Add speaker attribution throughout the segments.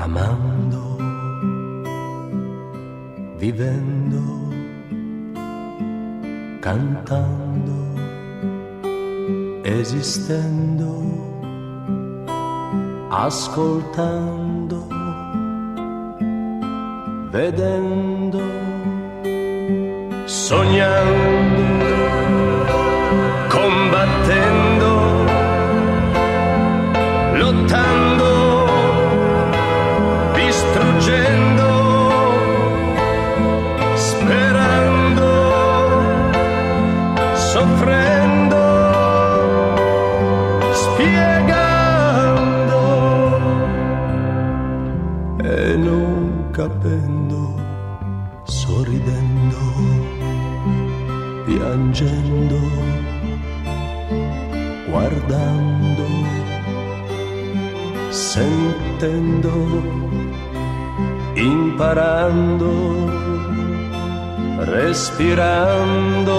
Speaker 1: amando, vivendo, cantando, esistendo, ascoltando, vedendo, sognando, combattendo, lottando, distruggendo, sperando, soffrendo, spiegando e non capendo, sorridendo, piangendo, guardando, sentendo, imparando, respirando,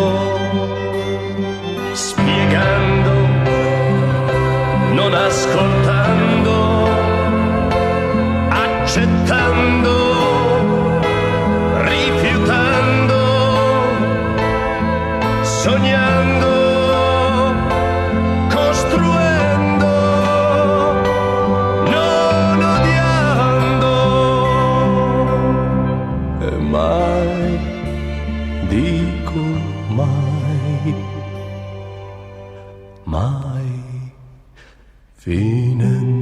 Speaker 1: spiegando, non ascoltando, accettando, rifiutando, sognando, costruendo, non odiando e mai, dico mai, mai finendo.